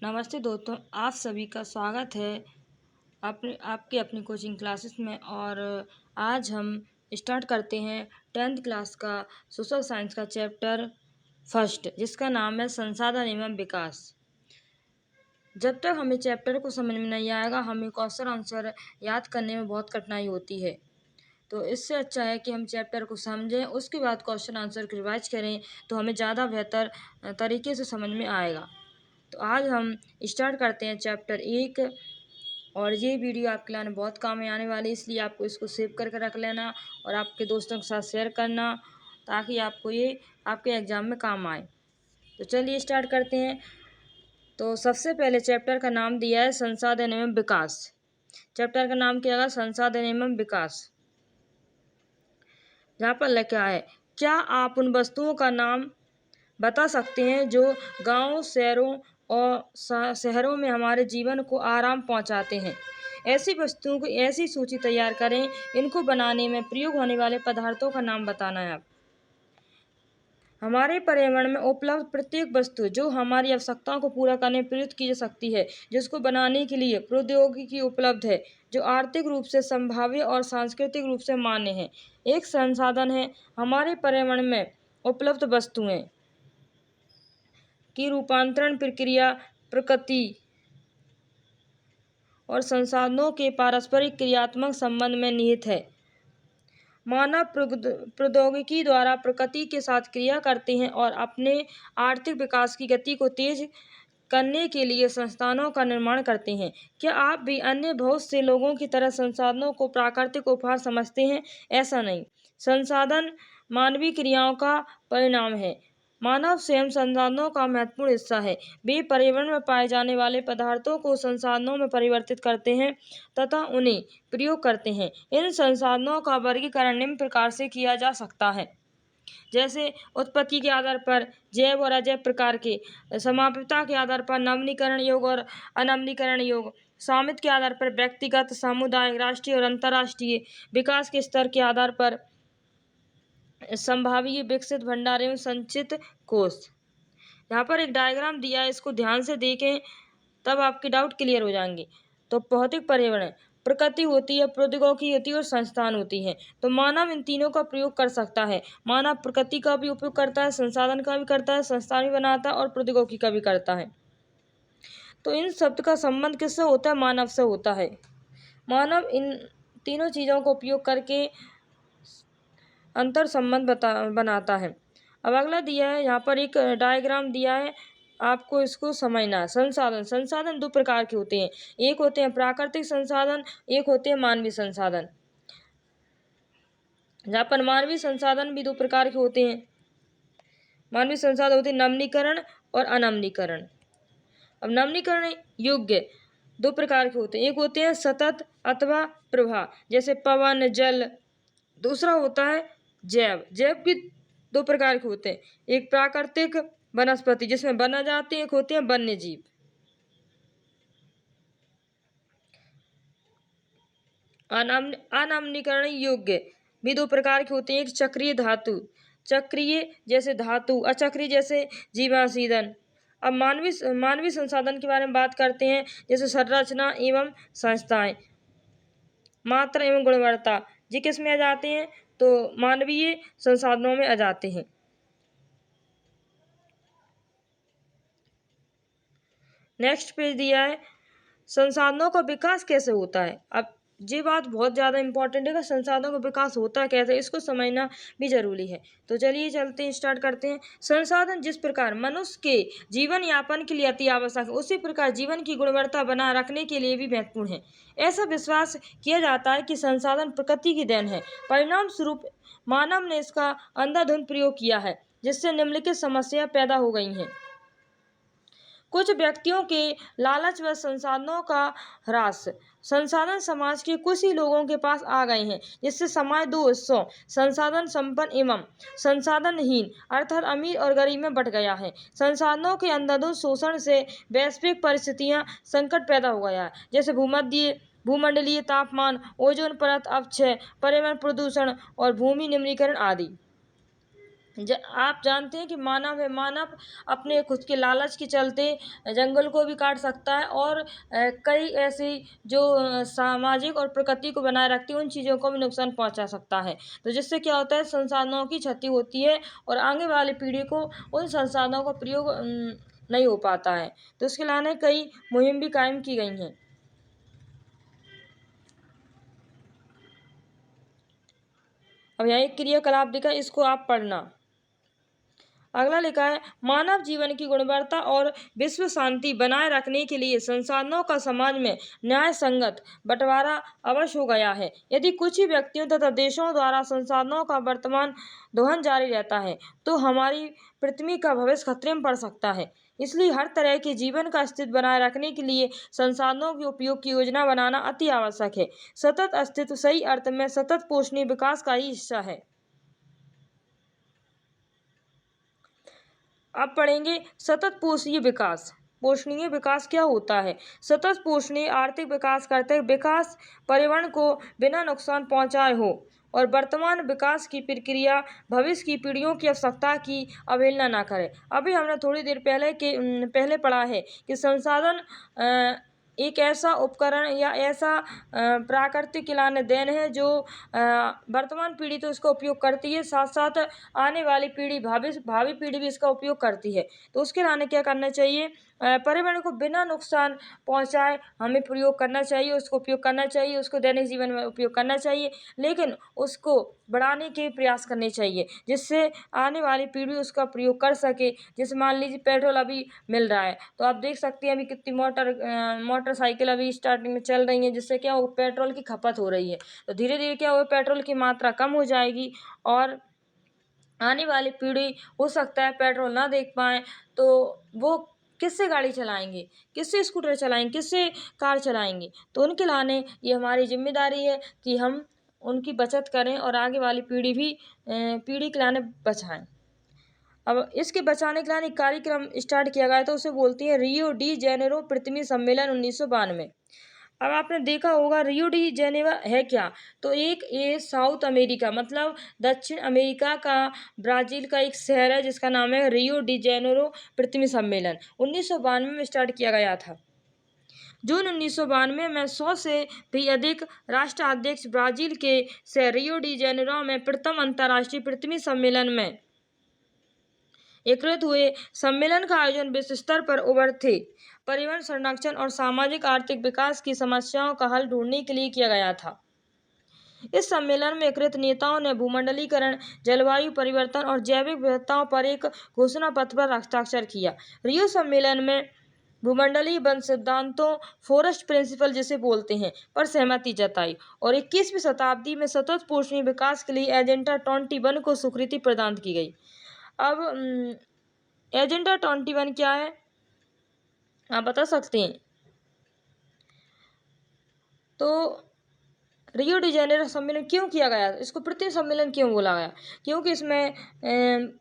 नमस्ते दोस्तों, आप सभी का स्वागत है आपके अपनी कोचिंग क्लासेस में। और आज हम स्टार्ट करते हैं 10th क्लास का सोशल साइंस का चैप्टर फर्स्ट, जिसका नाम है संसाधन एवं विकास। जब तक हमें चैप्टर को समझ में नहीं आएगा, हमें क्वेश्चन आंसर याद करने में बहुत कठिनाई होती है। तो इससे अच्छा है कि हम चैप्टर को समझें, उसके बाद क्वेश्चन आंसर को रिवाइज करें, तो हमें ज़्यादा बेहतर तरीके से समझ में आएगा। तो आज हम स्टार्ट करते हैं चैप्टर 1। और ये वीडियो आपके लिए बहुत काम में आने वाली है, इसलिए आपको इसको सेव करके रख लेना और आपके दोस्तों के साथ शेयर करना, ताकि आपको ये आपके एग्ज़ाम में काम आए। तो चलिए स्टार्ट करते हैं। तो सबसे पहले चैप्टर का नाम दिया है संसाधन एवं विकास। चैप्टर का नाम क्या है? संसाधन एवं विकास। यहाँ पर लिखा है, क्या आप उन वस्तुओं का नाम बता सकते हैं जो गांव, शहरों और शहरों में हमारे जीवन को आराम पहुंचाते हैं? ऐसी वस्तुओं की ऐसी सूची तैयार करें, इनको बनाने में प्रयोग होने वाले पदार्थों का नाम बताना है। आप हमारे पर्यावरण में उपलब्ध प्रत्येक वस्तु जो हमारी आवश्यकताओं को पूरा करने में प्रयुक्त की जा सकती है, जिसको बनाने के लिए प्रौद्योगिकी उपलब्ध है, जो आर्थिक रूप से संभाव्य और सांस्कृतिक रूप से मान्य है। एक संसाधन है हमारे पर्यावरण में उपलब्ध वस्तुएं की रूपांतरण प्रक्रिया प्रकृति और संसाधनों के पारस्परिक क्रियात्मक संबंध में निहित है। मानव प्रौद्योगिकी द्वारा प्रकृति के साथ क्रिया करते हैं और अपने आर्थिक विकास की गति को तेज करने के लिए संसाधनों का निर्माण करते हैं। क्या आप भी अन्य बहुत से लोगों की तरह संसाधनों को प्राकृतिक उपहार समझते हैं? ऐसा नहीं। संसाधन मानवीय क्रियाओं का परिणाम है। मानव स्वयं संसाधनों का महत्वपूर्ण हिस्सा है। वे पर्यावरण में पाए जाने वाले पदार्थों को संसाधनों में परिवर्तित करते हैं तथा उन्हें प्रयोग करते हैं। इन संसाधनों का वर्गीकरण निम्न प्रकार से किया जा सकता है, जैसे उत्पत्ति के आधार पर जैव और अजैव प्रकार के, समाप्यता के आधार पर नवीनीकरण योग्य और अनवीनीकरण योग्य, स्वामित्व के आधार पर व्यक्तिगत, सामुदायिक, राष्ट्रीय और अंतर्राष्ट्रीय, विकास के स्तर के आधार पर संभावित, विकसित, भंडार एवं संचित कोष। यहाँ पर एक डायग्राम दिया है, इसको ध्यान से देखें, तब आपके डाउट क्लियर हो जाएंगे। तो भौतिक पर्यावरण, प्रकृति होती है, प्रौद्योगिकी होती है और संस्थान होती है। तो मानव इन तीनों का प्रयोग कर सकता है। मानव प्रकृति का भी उपयोग करता है, संसाधन का भी करता है, संस्थान भी बनाता है और प्रौद्योगिकी का भी करता है। तो इन शब्द का संबंध किससे होता है? मानव से होता है। मानव इन तीनों चीज़ों का उपयोग करके अंतर संबंध बनाता है। अब अगला दिया है, यहाँ पर एक डायग्राम दिया है, आपको इसको समझना है। संसाधन दो प्रकार के होते हैं, एक होते हैं प्राकृतिक संसाधन, एक होते हैं मानवीय संसाधन। जहाँ पर मानवीय संसाधन भी दो प्रकार के होते हैं। मानवीय संसाधन होते हैं नवीनीकरण और अनवीनीकरण। अब नवीनीकरण योग्य दो प्रकार के होते हैं, एक होते हैं सतत अथवा प्रवाह, जैसे पवन, जल। दूसरा होता है जैव। जैव भी दो प्रकार के होते हैं, एक प्राकृतिक वनस्पति जिसमें बना जाते हैं, एक होते हैं वन्य जीव। अनवीनीकरण योग्य भी दो प्रकार के होते हैं, एक चक्रीय धातु, चक्रीय जैसे धातु, अचक्रीय जैसे जीवाश्म। अब मानवीय संसाधन के बारे में बात करते हैं, जैसे संरचना एवं संस्थाएं, मात्रा एवं गुणवत्ता, ये किस में आ जाते हैं? तो मानवीय संसाधनों में आ जाते हैं। नेक्स्ट पेज दिया है, संसाधनों का विकास कैसे होता है। अब ये बात बहुत ज़्यादा इंपॉर्टेंट है कि संसाधनों का विकास होता है कैसे, इसको समझना भी जरूरी है। तो चलिए चलते हैं, स्टार्ट करते हैं। संसाधन जिस प्रकार मनुष्य के जीवन यापन के लिए अति आवश्यक है, उसी प्रकार जीवन की गुणवत्ता बनाए रखने के लिए भी महत्वपूर्ण है। ऐसा विश्वास किया जाता है कि संसाधन प्रकृति की देन है, परिणाम स्वरूप मानव ने इसका अंधाधुंध प्रयोग किया है, जिससे निम्नलिखित समस्या पैदा हो गई हैं। कुछ व्यक्तियों के लालच व संसाधनों का ह्रास। संसाधन समाज के कुछ ही लोगों के पास आ गए हैं, जिससे समाज दो हिस्सों, संसाधन संपन्न एवं संसाधनहीन अर्थात अमीर और गरीब में बंट गया है। संसाधनों के अंधाधुंध शोषण से वैश्विक परिस्थितियां संकट पैदा हो गया है, जैसे भूमंडलीय तापमान, ओजोन परत अपक्षय, पर्यावरण प्रदूषण और भूमि निम्नीकरण आदि। आप जानते हैं कि मानव है, मानव अपने खुद के लालच के चलते जंगल को भी काट सकता है और कई ऐसी जो सामाजिक और प्रकृति को बनाए रखती है उन चीज़ों को भी नुकसान पहुंचा सकता है। तो जिससे क्या होता है, संसाधनों की क्षति होती है और आगे वाली पीढ़ी को उन संसाधनों का प्रयोग नहीं हो पाता है। तो इसके लिए कई मुहिम भी कायम की गई हैं। अब यहाँ एक क्रियाकलाप दिखा, इसको आप पढ़ना। अगला लिखा है, मानव जीवन की गुणवत्ता और विश्व शांति बनाए रखने के लिए संसाधनों का समाज में न्याय संगत बंटवारा अवश्य हो गया है। यदि कुछ ही व्यक्तियों तथा देशों द्वारा संसाधनों का वर्तमान दोहन जारी रहता है तो हमारी पृथ्वी का भविष्य खतरे में पड़ सकता है। इसलिए हर तरह के जीवन का अस्तित्व बनाए रखने के लिए संसाधनों के उपयोग की योजना बनाना अति आवश्यक है। सतत अस्तित्व सही अर्थ में सतत पोषणीय विकास का ही हिस्सा है। अब पढ़ेंगे सतत पोषणीय विकास। पोषणीय विकास क्या होता है? सतत पोषणीय आर्थिक विकास करते हैं, विकास पर्यावरण को बिना नुकसान पहुंचाए हो और वर्तमान विकास की प्रक्रिया भविष्य की पीढ़ियों की आवश्यकता की अवहेलना ना करे। अभी हमने थोड़ी देर पहले पढ़ा है कि संसाधन एक ऐसा उपकरण या ऐसा प्राकृतिक खिलाने देन है जो वर्तमान पीढ़ी तो इसका उपयोग करती है, साथ साथ आने वाली पीढ़ी भावी पीढ़ी भी इसका उपयोग करती है। तो उसके लिए क्या करना चाहिए, पर्यावरण को बिना नुकसान पहुंचाए हमें प्रयोग करना चाहिए, उसको उपयोग करना चाहिए, उसको दैनिक जीवन में उपयोग करना चाहिए, लेकिन उसको बढ़ाने के प्रयास करने चाहिए जिससे आने वाली पीढ़ी उसका प्रयोग कर सके। जैसे मान लीजिए पेट्रोल अभी मिल रहा है तो आप देख सकते हैं अभी कितनी मोटरसाइकिल अभी स्टार्टिंग में चल रही है, जिससे क्या हो, पेट्रोल की खपत हो रही है। तो धीरे धीरे क्या हो, पेट्रोल की मात्रा कम हो जाएगी और आने वाली पीढ़ी हो सकता है पेट्रोल ना देख पाए तो वो किससे गाड़ी चलाएंगे, किससे स्कूटर चलाएंगे, किससे कार चलाएंगे। तो उनके लाने ये हमारी जिम्मेदारी है कि हम उनकी बचत करें और आगे वाली पीढ़ी के लाने बचाएं। अब इसके बचाने के लिए एक कार्यक्रम स्टार्ट किया गया था, उसे बोलती है रियो डी जेनेरो पृथ्वी सम्मेलन 1992। अब आपने देखा होगा रियो डी जेनेवा है क्या, तो ये साउथ अमेरिका मतलब दक्षिण अमेरिका का ब्राजील का एक शहर है जिसका नाम है रियो डी जेनेरो पृथ्वी सम्मेलन 1992 में स्टार्ट किया गया था। जून 1992 में 100 से भी अधिक राष्ट्राध्यक्ष ब्राजील के शहर रियो डी जेनेरो में प्रथम अंतर्राष्ट्रीय पृथ्वी सम्मेलन में एकत्रित हुए। सम्मेलन का आयोजन विश्व स्तर पर उभरते पर्यावरण संरक्षण और सामाजिक आर्थिक विकास की समस्याओं का हल ढूंढने के लिए किया गया था। इस सम्मेलन में एकत्रित नेताओं ने भूमंडलीकरण, जलवायु परिवर्तन और जैविक विविधताओं पर एक घोषणा पत्र पर हस्ताक्षर किया। रियो सम्मेलन में भूमंडलीय वन सिद्धांतों, फॉरेस्ट प्रिंसिपल जिसे बोलते हैं, पर सहमति जताई और 21वीं शताब्दी में सतत पोषणीय विकास के लिए एजेंडा 21 को स्वीकृति प्रदान की गई। अब एजेंडा 21 क्या है, आप बता सकते हैं? तो रियो डी जेनेरो सम्मेलन क्यों किया गया, इसको पृथ्वी सम्मेलन क्यों बोला गया? क्योंकि इसमें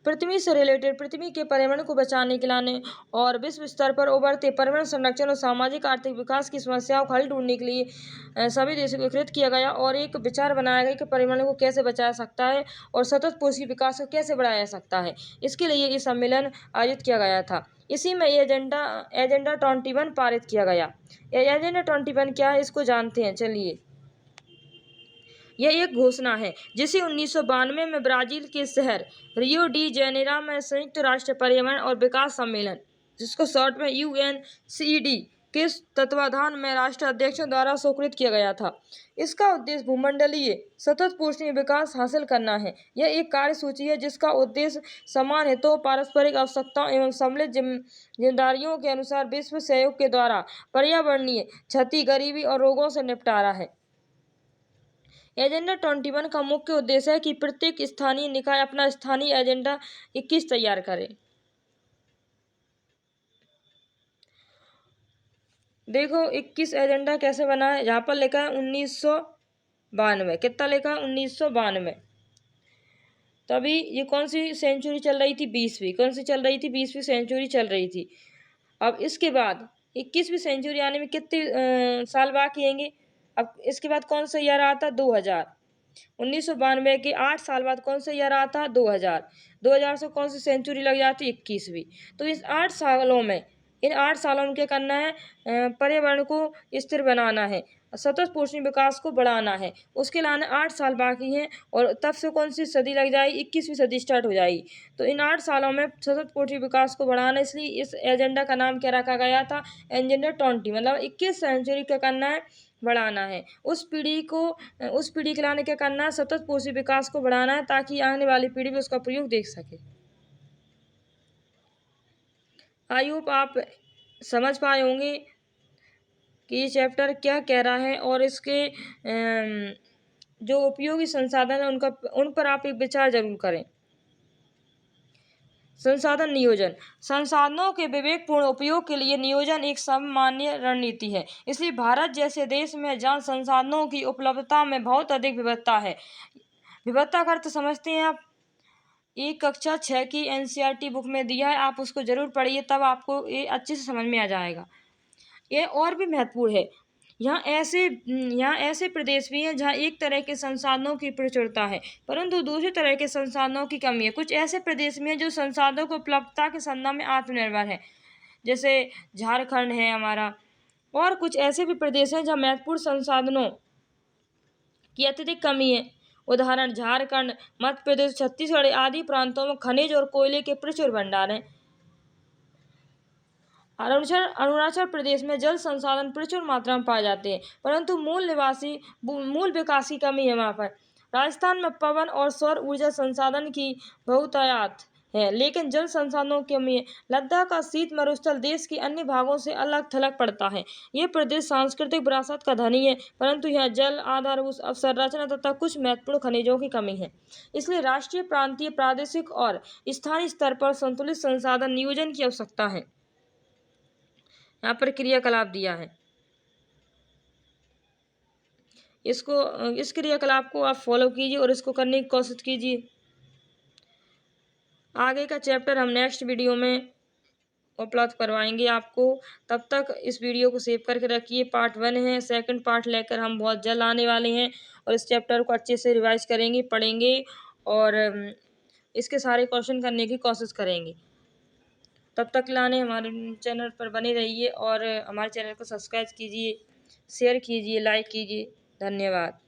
पृथ्वी से रिलेटेड पृथ्वी के पर्यावरण को बचाने के लाने और विश्व स्तर पर उभरते पर्यावरण संरक्षण और सामाजिक आर्थिक विकास की समस्याओं का हल ढूंढने के लिए सभी देशों को एकत्रित किया गया और एक विचार बनाया गया कि पर्यावरण को कैसे बचाया सकता है और सतत पोषी विकास को कैसे बढ़ाया जा सकता है। इसके लिए ये सम्मेलन आयोजित किया गया था। इसी में एजेंडा 21 पारित किया गया। एजेंडा 21 क्या है इसको जानते हैं, चलिए। यह एक घोषणा है जिसे 1992 में ब्राजील के शहर रियो डी जेनेरो में संयुक्त राष्ट्र पर्यावरण और विकास सम्मेलन, जिसको शॉर्ट में UNCED के तत्वाधान में राष्ट्राध्यक्षों द्वारा स्वीकृत किया गया था। इसका उद्देश्य भूमंडलीय सतत पोषणीय विकास हासिल करना है। यह एक कार्यसूची है जिसका उद्देश्य समान हितों, पारस्परिक आवश्यकताओं एवं सम्मिलित जिम्मेदारियों के अनुसार विश्व सहयोग के द्वारा पर्यावरणीय क्षति, गरीबी और रोगों से निपटारा है। एजेंडा 21 का मुख्य उद्देश्य है कि प्रत्येक स्थानीय निकाय अपना स्थानीय एजेंडा 21 तैयार करे। देखो 21 एजेंडा कैसे बना है, यहाँ पर लिखा है 1992। कितना लिखा है? 1992। तभी ये कौन सी सेंचुरी चल रही थी? 20वीं। कौन सी चल रही थी? 20वीं सेंचुरी चल रही थी। अब इसके बाद 21वीं सेंचुरी आने में कितने साल बाकी रहेंगे? अब इसके बाद कौन सा ईयर आता? 2000। 1992 के 8 साल बाद कौन सा ईयर आता है? 2000। 2000 से कौन सी सेंचुरी लग जाती है? 21वीं। तो इस 8 सालों में, इन 8 सालों में क्या करना है? पर्यावरण को स्थिर बनाना है, सतत पोषणीय विकास को बढ़ाना है। उसके लाने 8 साल बाकी हैं और तब से कौन सी सदी लग जाएगी? 21वीं सदी स्टार्ट हो जाएगी। तो इन 8 सालों में सतत पोषणीय विकास को बढ़ाना, इसलिए इस एजेंडा का नाम क्या रखा गया था? एजेंडा 20, मतलब 21 सेंचुरी क्या करना है? बढ़ाना है। उस पीढ़ी के लाने क्या करना है? सतत पोषी विकास को बढ़ाना है, ताकि आने वाली पीढ़ी भी उसका प्रयोग देख सके। आई होप आप समझ पाए होंगे कि ये चैप्टर क्या कह रहा है, और इसके जो उपयोगी संसाधन है उन पर आप एक विचार जरूर करें। संसाधन नियोजन। संसाधनों के विवेकपूर्ण उपयोग के लिए नियोजन एक सामान्य रणनीति है। इसलिए भारत जैसे देश में, जहाँ संसाधनों की उपलब्धता में बहुत अधिक विविधता है, विविधता का अर्थ समझते हैं आप? एक कक्षा 6 की एनसीईआरटी बुक में दिया है, आप उसको जरूर पढ़िए, तब आपको ये अच्छे से समझ में आ जाएगा। ये और भी महत्वपूर्ण है। यहाँ ऐसे प्रदेश भी हैं जहाँ एक तरह के संसाधनों की प्रचुरता है, परंतु दूसरी तरह के संसाधनों की कमी है। कुछ ऐसे प्रदेश भी हैं जो संसाधनों की उपलब्धता के संदर्भ में आत्मनिर्भर है, जैसे झारखंड है हमारा। और कुछ ऐसे भी प्रदेश हैं जहाँ महत्वपूर्ण संसाधनों की अत्यधिक कमी है। उदाहरण झारखंड, मध्य प्रदेश, छत्तीसगढ़ आदि प्रांतों में खनिज और कोयले के प्रचुर भंडार हैं। अरुणाचल प्रदेश में जल संसाधन प्रचुर मात्रा में पाए जाते हैं, परंतु मूल विकास की कमी है वहाँ पर। राजस्थान में पवन और सौर ऊर्जा संसाधन की बहुतायत है, लेकिन जल संसाधनों की कमी है। लद्दाख का शीत मरुस्थल देश के अन्य भागों से अलग थलग पड़ता है। ये प्रदेश सांस्कृतिक विरासत का धनी है, परंतु यहाँ जल, आधारभूत अवसंरचना तथा कुछ महत्वपूर्ण खनिजों की कमी है। इसलिए राष्ट्रीय, प्रांतीय, प्रादेशिक और स्थानीय स्तर पर संतुलित संसाधन नियोजन की आवश्यकता है। यहाँ पर क्रियाकलाप दिया है, इस क्रियाकलाप को आप फॉलो कीजिए और इसको करने की कोशिश कीजिए। आगे का चैप्टर हम नेक्स्ट वीडियो में उपलब्ध करवाएंगे आपको। तब तक इस वीडियो को सेव करके रखिए। पार्ट 1 है, सेकंड पार्ट लेकर हम बहुत जल्द आने वाले हैं, और इस चैप्टर को अच्छे से रिवाइज करेंगे, पढ़ेंगे और इसके सारे क्वेश्चन करने की कोशिश करेंगे। तब तक लाने हमारे चैनल पर बने रहिए और हमारे चैनल को सब्सक्राइब कीजिए, शेयर कीजिए, लाइक कीजिए। धन्यवाद।